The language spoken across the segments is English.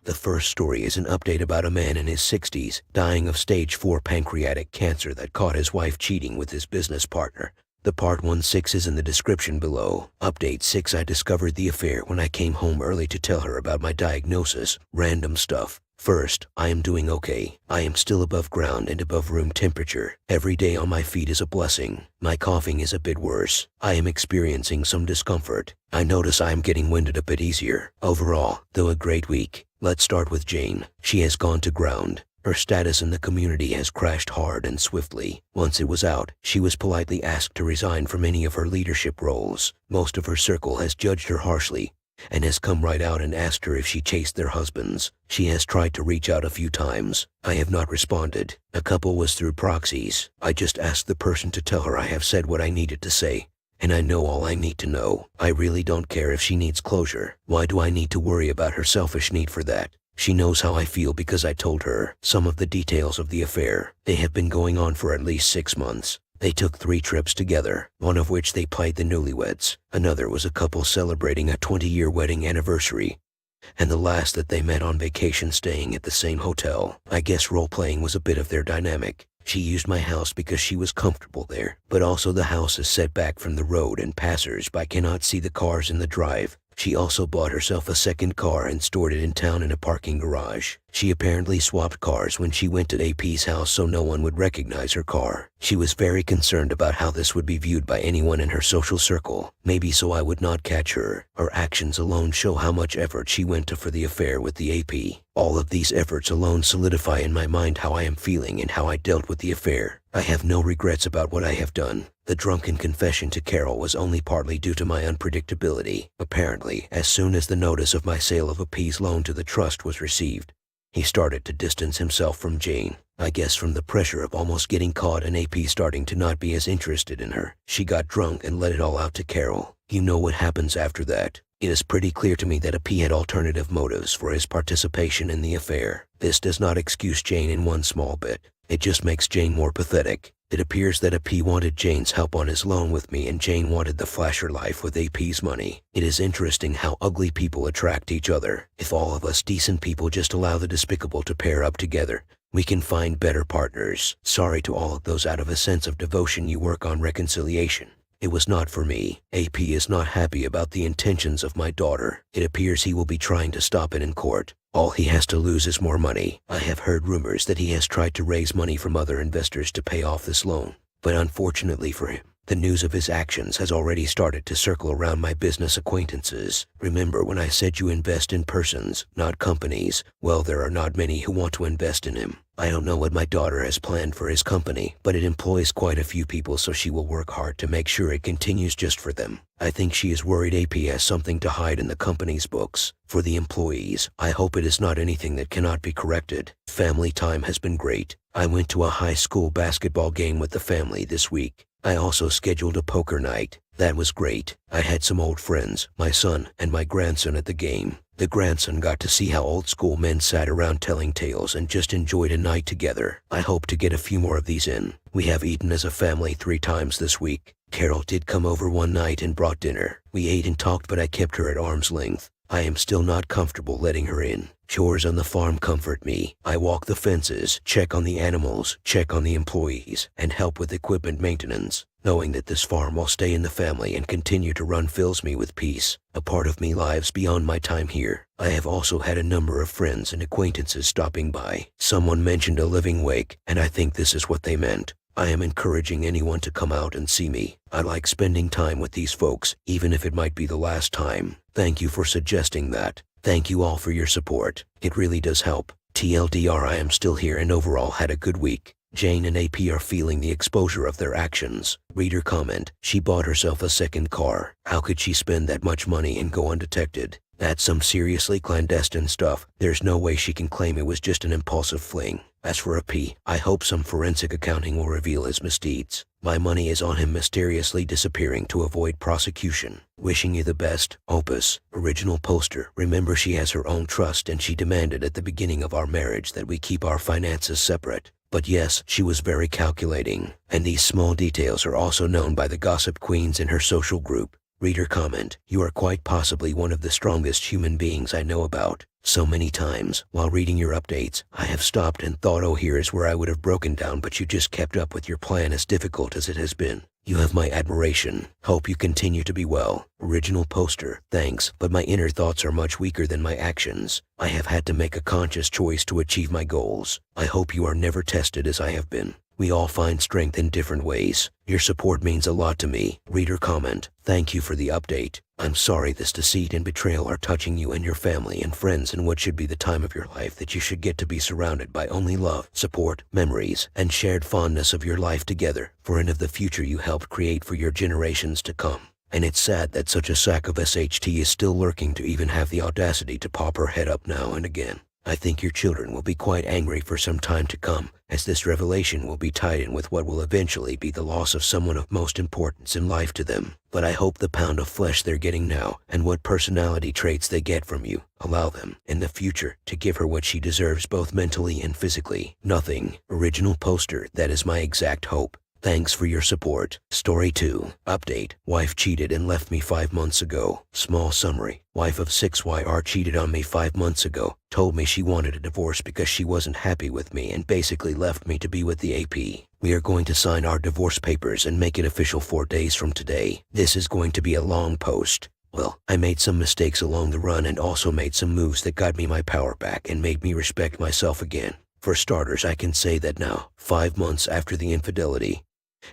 The first story is an update about a man in his 60s dying of stage 4 pancreatic cancer that caught his wife cheating with his business partner. The part 16 is in the description below. Update 6: I discovered the affair when I came home early to tell her about my diagnosis. Random stuff. First, I am doing okay. I am still above ground and above room temperature. Every day on my feet is a blessing. My coughing is a bit worse. I am experiencing some discomfort. I notice I am getting winded a bit easier. Overall, though, a great week. Let's start with Jane. She has gone to ground. Her status in the community has crashed hard and swiftly. Once it was out, she was politely asked to resign from any of her leadership roles. Most of her circle has judged her harshly and has come right out and asked her if she chased their husbands. She has tried to reach out a few times. I have not responded. A couple was through proxies. I just asked the person to tell her I have said what I needed to say, and I know all I need to know. I really don't care if she needs closure. Why do I need to worry about her selfish need for that? She knows how I feel because I told her some of the details of the affair. They have been going on for at least 6 months. They took 3 trips together, one of which they played the newlyweds. Another was a couple celebrating a 20-year wedding anniversary, and the last that they met on vacation staying at the same hotel. I guess role-playing was a bit of their dynamic. She used my house because she was comfortable there, but also the house is set back from the road and passers-by cannot see the cars in the drive. She also bought herself a second car and stored it in town in a parking garage. She apparently swapped cars when she went to AP's house so no one would recognize her car. She was very concerned about how this would be viewed by anyone in her social circle, maybe so I would not catch her. Her actions alone show how much effort she went to for the affair with the AP. All of these efforts alone solidify in my mind how I am feeling and how I dealt with the affair. I have no regrets about what I have done. The drunken confession to Carol was only partly due to my unpredictability. Apparently, as soon as the notice of my sale of AP's loan to the trust was received, he started to distance himself from Jane. I guess from the pressure of almost getting caught and AP starting to not be as interested in her. She got drunk and let it all out to Carol. You know what happens after that. It is pretty clear to me that AP had alternative motives for his participation in the affair. This does not excuse Jane in one small bit. It just makes Jane more pathetic. It appears that AP wanted Jane's help on his loan with me and Jane wanted the flasher life with AP's money. It is interesting how ugly people attract each other. If all of us decent people just allow the despicable to pair up together, we can find better partners. Sorry to all of those out of a sense of devotion you work on reconciliation. It was not for me. AP is not happy about the intentions of my daughter. It appears he will be trying to stop it in court. All he has to lose is more money. I have heard rumors that he has tried to raise money from other investors to pay off this loan. But unfortunately for him, the news of his actions has already started to circle around my business acquaintances. Remember when I said you invest in persons, not companies? Well, there are not many who want to invest in him. I don't know what my daughter has planned for his company, but it employs quite a few people, so she will work hard to make sure it continues just for them. I think she is worried AP has something to hide in the company's books. For the employees, I hope it is not anything that cannot be corrected. Family time has been great. I went to a high school basketball game with the family this week. I also scheduled a poker night. That was great. I had some old friends, my son and my grandson at the game. The grandson got to see how old school men sat around telling tales and just enjoyed a night together. I hope to get a few more of these in. We have eaten as a family 3 times this week. Carol did come over one night and brought dinner. We ate and talked, but I kept her at arm's length. I am still not comfortable letting her in. Chores on the farm comfort me. I walk the fences, check on the animals, check on the employees, and help with equipment maintenance. Knowing that this farm will stay in the family and continue to run fills me with peace. A part of me lives beyond my time here. I have also had a number of friends and acquaintances stopping by. Someone mentioned a living wake, and I think this is what they meant. I am encouraging anyone to come out and see me. I like spending time with these folks, even if it might be the last time. Thank you for suggesting that. Thank you all for your support. It really does help. TLDR, I am still here and overall had a good week. Jane and AP are feeling the exposure of their actions. Reader comment: she bought herself a second car. How could she spend that much money and go undetected? That's some seriously clandestine stuff. There's no way she can claim it was just an impulsive fling. As for AP, I hope some forensic accounting will reveal his misdeeds. My money is on him mysteriously disappearing to avoid prosecution. Wishing you the best, Opus. Original poster. Remember, she has her own trust and she demanded at the beginning of our marriage that we keep our finances separate. But yes, she was very calculating. And these small details are also known by the gossip queens in her social group. Reader comment: you are quite possibly one of the strongest human beings I know about. So many times, while reading your updates, I have stopped and thought, oh, here is where I would have broken down, but you just kept up with your plan as difficult as it has been. You have my admiration. Hope you continue to be well. Original poster. Thanks, but my inner thoughts are much weaker than my actions. I have had to make a conscious choice to achieve my goals. I hope you are never tested as I have been. We all find strength in different ways. Your support means a lot to me. Reader comment. Thank you for the update. I'm sorry this deceit and betrayal are touching you and your family and friends in what should be the time of your life that you should get to be surrounded by only love, support, memories, and shared fondness of your life together, for and of the future you helped create for your generations to come. And it's sad that such a sack of SHT is still lurking to even have the audacity to pop her head up now and again. I think your children will be quite angry for some time to come, as this revelation will be tied in with what will eventually be the loss of someone of most importance in life to them. But I hope the pound of flesh they're getting now, and what personality traits they get from you, allow them, in the future, to give her what she deserves both mentally and physically. Nothing. Original poster. That is my exact hope. Thanks for your support. Story 2. Update. Wife cheated and left me 5 months ago. Small summary. Wife of 6YR cheated on me 5 months ago, told me she wanted a divorce because she wasn't happy with me and basically left me to be with the AP. We are going to sign our divorce papers and make it official 4 days from today. This is going to be a long post. Well, I made some mistakes along the run and also made some moves that got me my power back and made me respect myself again. For starters, I can say that now, 5 months after the infidelity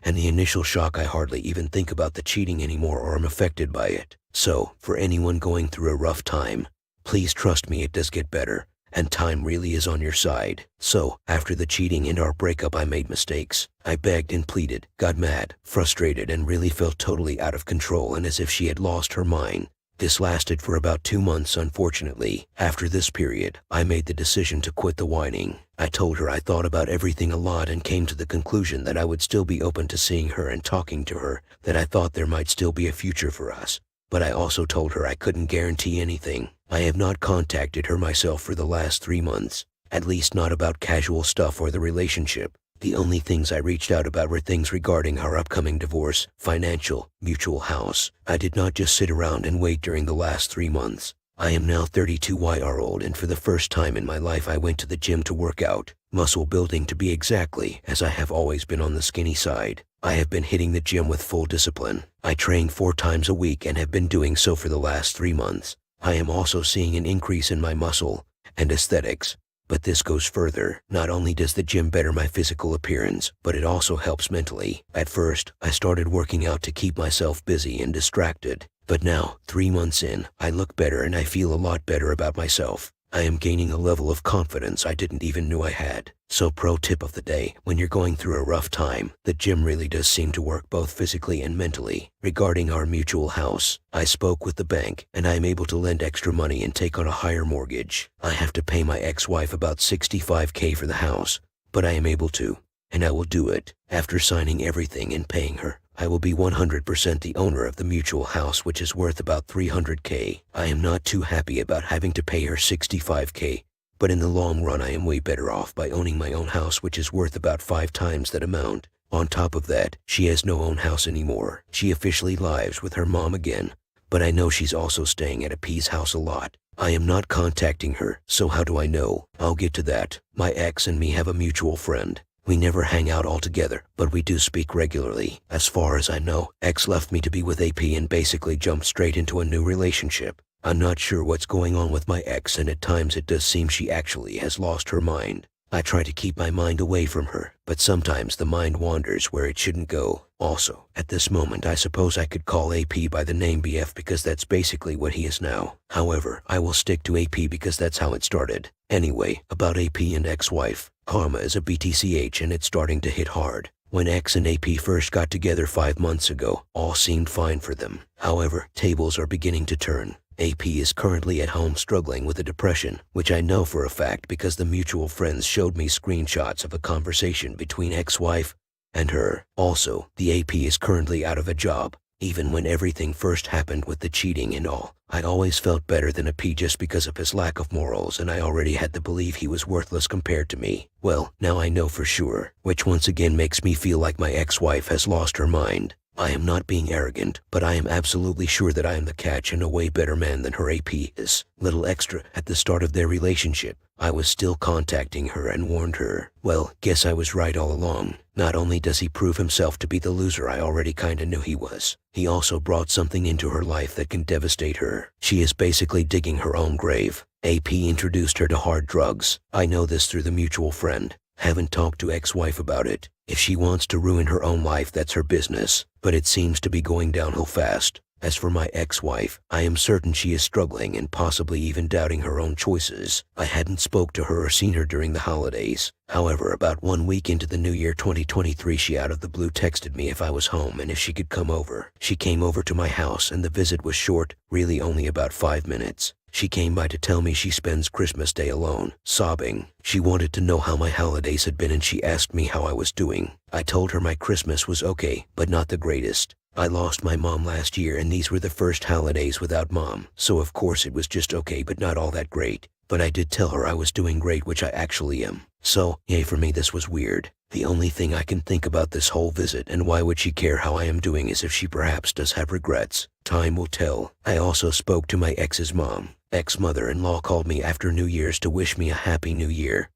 and the initial shock, I hardly even think about the cheating anymore or am affected by it. So, for anyone going through a rough time, please trust me, it does get better, and time really is on your side. So, after the cheating and our breakup, I made mistakes. I begged and pleaded, got mad, frustrated, and really felt totally out of control and as if she had lost her mind. This lasted for about 2 months, unfortunately. After this period, I made the decision to quit the whining. I told her I thought about everything a lot and came to the conclusion that I would still be open to seeing her and talking to her, that I thought there might still be a future for us. But I also told her I couldn't guarantee anything. I have not contacted her myself for the last 3 months, at least not about casual stuff or the relationship. The only things I reached out about were things regarding our upcoming divorce, financial, mutual house. I did not just sit around and wait during the last 3 months. I am now 32YR old, and for the first time in my life I went to the gym to work out, muscle building to be exactly, as I have always been on the skinny side. I have been hitting the gym with full discipline. I train 4 times a week and have been doing so for the last 3 months. I am also seeing an increase in my muscle and aesthetics. But this goes further. Not only does the gym better my physical appearance, but it also helps mentally. At first, I started working out to keep myself busy and distracted. But now, 3 months in, I look better and I feel a lot better about myself. I am gaining a level of confidence I didn't even know I had. So pro tip of the day, when you're going through a rough time, the gym really does seem to work both physically and mentally. Regarding our mutual house, I spoke with the bank and I am able to lend extra money and take on a higher mortgage. I have to pay my ex-wife about $65K for the house, but I am able to, and I will do it. After signing everything and paying her, I will be 100% the owner of the mutual house, which is worth about $300K. I am not too happy about having to pay her $65K, but in the long run I am way better off by owning my own house, which is worth about 5 times that amount. On top of that, she has no own house anymore. She officially lives with her mom again, but I know she's also staying at a P's house a lot. I am not contacting her, so how do I know? I'll get to that. My ex and me have a mutual friend. We never hang out all together, but we do speak regularly. As far as I know, ex left me to be with AP and basically jumped straight into a new relationship. I'm not sure what's going on with my ex, and at times it does seem she actually has lost her mind. I try to keep my mind away from her, but sometimes the mind wanders where it shouldn't go. Also, at this moment I suppose I could call AP by the name BF because that's basically what he is now. However, I will stick to AP because that's how it started. Anyway, about AP and ex-wife. Karma is a BTCH and it's starting to hit hard. When X and AP first got together 5 months ago, all seemed fine for them. However, tables are beginning to turn. AP is currently at home struggling with a depression, which I know for a fact because the mutual friends showed me screenshots of a conversation between ex-wife and her. Also, the AP is currently out of a job. Even when everything first happened with the cheating and all, I always felt better than a P just because of his lack of morals, and I already had to believe he was worthless compared to me. Well, now I know for sure, which once again makes me feel like my ex-wife has lost her mind. I am not being arrogant, but I am absolutely sure that I am the catch and a way better man than her AP is. Little extra, at the start of their relationship, I was still contacting her and warned her. Well, guess I was right all along. Not only does he prove himself to be the loser I already kinda knew he was, he also brought something into her life that can devastate her. She is basically digging her own grave. AP introduced her to hard drugs. I know this through the mutual friend. Haven't talked to ex-wife about it. If she wants to ruin her own life, that's her business, but it seems to be going downhill fast. As for my ex-wife, I am certain she is struggling and possibly even doubting her own choices. I hadn't spoke to her or seen her during the holidays. However, about 1 week into the new year 2023, she out of the blue texted me if I was home and if she could come over. She came over to my house and the visit was short, really only about 5 minutes. She came by to tell me she spends Christmas Day alone, sobbing. She wanted to know how my holidays had been and she asked me how I was doing. I told her my Christmas was okay, but not the greatest. I lost my mom last year and these were the first holidays without mom, so of course it was just okay but not all that great. But I did tell her I was doing great, which I actually am. So, yay for me, this was weird. The only thing I can think about this whole visit and why would she care how I am doing is if she perhaps does have regrets. Time will tell. I also spoke to my ex's mom. Ex-mother-in-law called me after New Year's to wish me a happy new year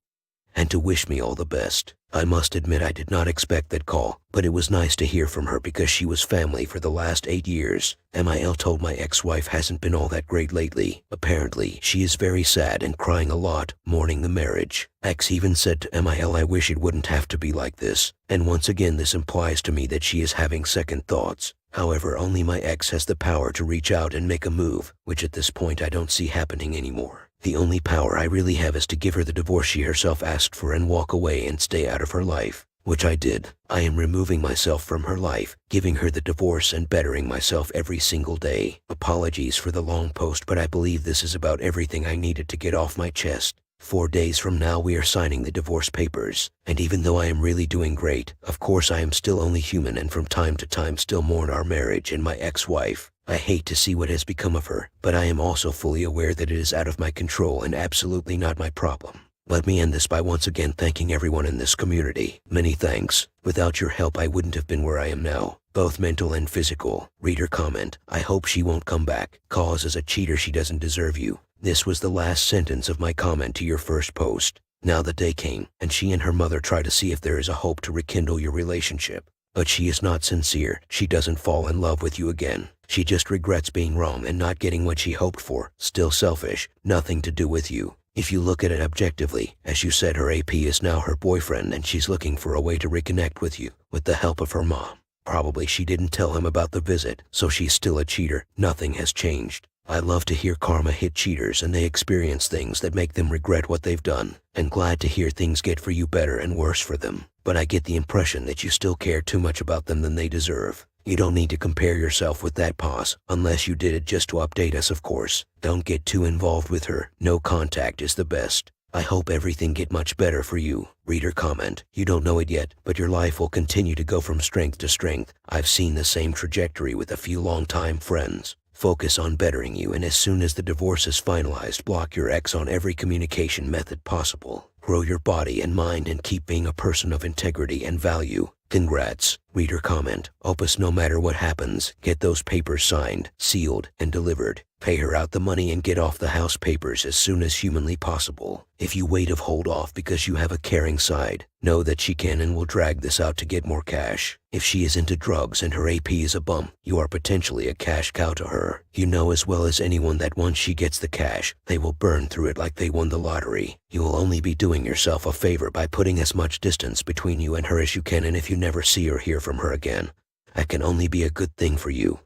and to wish me all the best. I must admit I did not expect that call, but it was nice to hear from her because she was family for the last 8 years. MIL told my ex-wife hasn't been all that great lately. Apparently, she is very sad and crying a lot, mourning the marriage. Ex even said to MIL, I wish it wouldn't have to be like this. And once again this implies to me that she is having second thoughts. However, only my ex has the power to reach out and make a move, which at this point I don't see happening anymore. The only power I really have is to give her the divorce she herself asked for and walk away and stay out of her life, which I did. I am removing myself from her life, giving her the divorce and bettering myself every single day. Apologies for the long post, but I believe this is about everything I needed to get off my chest. 4 days from now we are signing the divorce papers, and even though I am really doing great, of course I am still only human and from time to time still mourn our marriage and my ex-wife. I hate to see what has become of her, but I am also fully aware that it is out of my control and absolutely not my problem. Let me end this by once again thanking everyone in this community. Many thanks. Without your help I wouldn't have been where I am now, both mental and physical. Reader comment, I hope she won't come back, cause as a cheater she doesn't deserve you. This was the last sentence of my comment to your first post. Now the day came, and she and her mother try to see if there is a hope to rekindle your relationship. But she is not sincere. She doesn't fall in love with you again. She just regrets being wrong and not getting what she hoped for. Still selfish, nothing to do with you. If you look at it objectively, as you said, her AP is now her boyfriend and she's looking for a way to reconnect with you, with the help of her mom. Probably she didn't tell him about the visit, so she's still a cheater. Nothing has changed. I love to hear karma hit cheaters and they experience things that make them regret what they've done, and glad to hear things get for you better and worse for them. But I get the impression that you still care too much about them than they deserve. You don't need to compare yourself with that pause, unless you did it just to update us, of course. Don't get too involved with her. No contact is the best. I hope everything get much better for you. Reader comment, you don't know it yet, but your life will continue to go from strength to strength. I've seen the same trajectory with a few longtime friends. Focus on bettering you, and as soon as the divorce is finalized, block your ex on every communication method possible. Grow your body and mind and keep being a person of integrity and value. Congrats. Reader comment, Opus, no matter what happens, get those papers signed, sealed, and delivered. Pay her out the money and get off the house papers as soon as humanly possible. If you wait or hold off because you have a caring side, know that she can and will drag this out to get more cash. If she is into drugs and her AP is a bum, you are potentially a cash cow to her. You know as well as anyone that once she gets the cash, they will burn through it like they won the lottery. You will only be doing yourself a favor by putting as much distance between you and her as you can, and if you never see or hear from her again, that can only be a good thing for you.